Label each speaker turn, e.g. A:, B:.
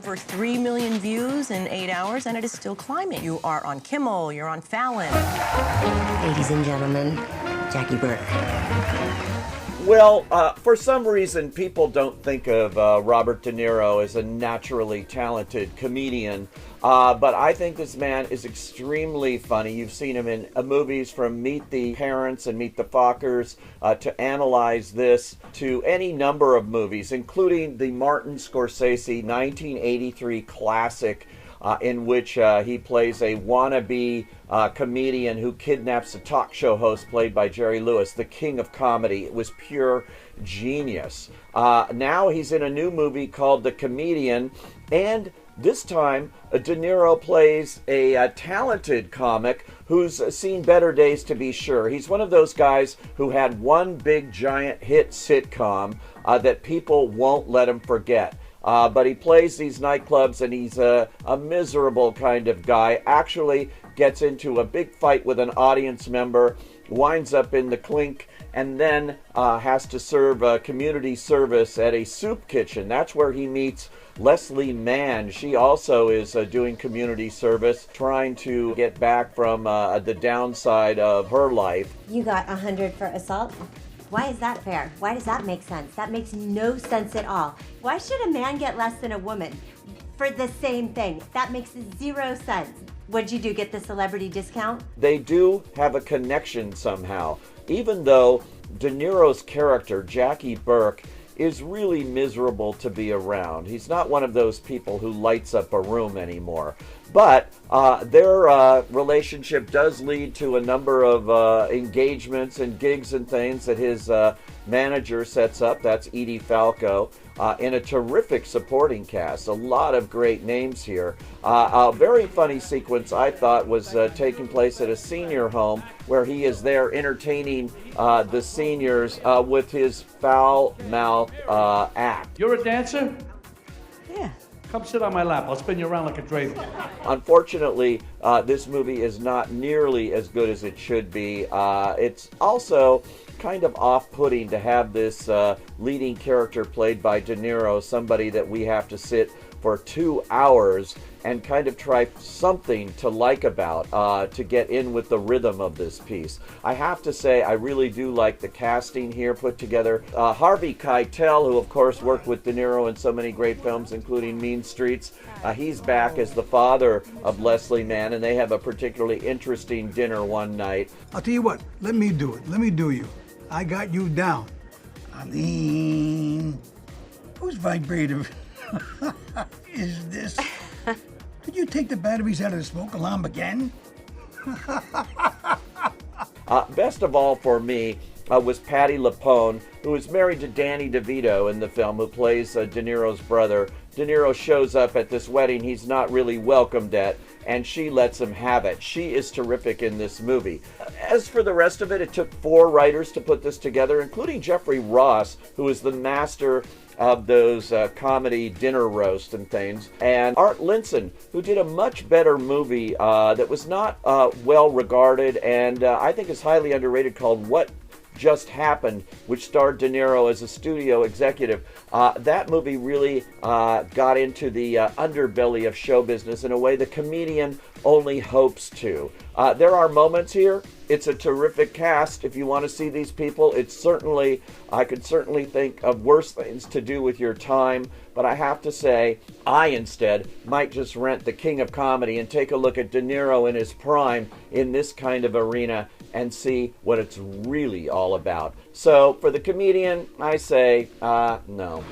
A: over 3 million views in 8 hours, and it is still climbing. You are on Kimmel, you're on Fallon.
B: Ladies and gentlemen, Jackie Burke.
C: Well, for some reason, people don't think of Robert De Niro as a naturally talented comedian, but I think this man is extremely funny. You've seen him in movies from Meet the Parents and Meet the Fockers, to Analyze This, to any number of movies, including the Martin Scorsese 1983 classic, in which he plays a wannabe comedian who kidnaps a talk show host played by Jerry Lewis, the king of comedy. It was pure genius. Now he's in a new movie called The Comedian, and this time De Niro plays a talented comic who's seen better days, to be sure. He's one of those guys who had one big giant hit sitcom that people won't let him forget. But he plays these nightclubs, and he's a miserable kind of guy. Actually gets into a big fight with an audience member, winds up in the clink, and then has to serve community service at a soup kitchen. That's where he meets Leslie Mann. She also is doing community service, trying to get back from the downside of her life.
B: You got 100 for assault? Why is that fair? Why does that make sense? That makes no sense at all. Why should a man get less than a woman for the same thing? That makes 0 sense. What'd you do, get the celebrity discount?
C: They do have a connection somehow, even though De Niro's character, Jackie Burke, is really miserable to be around. He's not one of those people who lights up a room anymore. But their relationship does lead to a number of engagements and gigs and things that his manager sets up. That's Edie Falco, in a terrific supporting cast. A lot of great names here. A very funny sequence, I thought, was taking place at a senior home where he is there entertaining the seniors with his foul-mouthed act.
D: You're a dancer?
A: Yeah.
D: Come sit on my lap. I'll spin you around like a draper.
C: Unfortunately, this movie is not nearly as good as it should be. It's also kind of off-putting to have this leading character played by De Niro, somebody that we have to sit for 2 hours and kind of try something to like about to get in with the rhythm of this piece. I have to say, I really do like the casting here put together. Harvey Keitel, who of course worked with De Niro in so many great films, including Mean Streets, he's back as the father of Leslie Mann, and they have a particularly interesting dinner one night.
E: I'll tell you what, let me do it. Let me do you. I got you down. I mean, whose vibrator is this? Did you take the batteries out of the smoke alarm again?
C: Best of all for me was Patti LuPone, who is married to Danny DeVito in the film, who plays De Niro's brother. De Niro shows up at this wedding he's not really welcomed at, and she lets him have it. She is terrific in this movie. As for the rest of it, it took 4 writers to put this together, including Jeffrey Ross, who is the master of those comedy dinner roast and things, and Art Linson, who did a much better movie that was not well regarded and I think is highly underrated, called What Just Happened, which starred De Niro as a studio executive. That movie really got into the underbelly of show business in a way the comedian only hopes to. There are moments here. It's a terrific cast. If you want to see these people, I could certainly think of worse things to do with your time, but I have to say, I instead might just rent The King of Comedy and take a look at De Niro in his prime in this kind of arena and see what it's really all about. So for The Comedian, I say, no.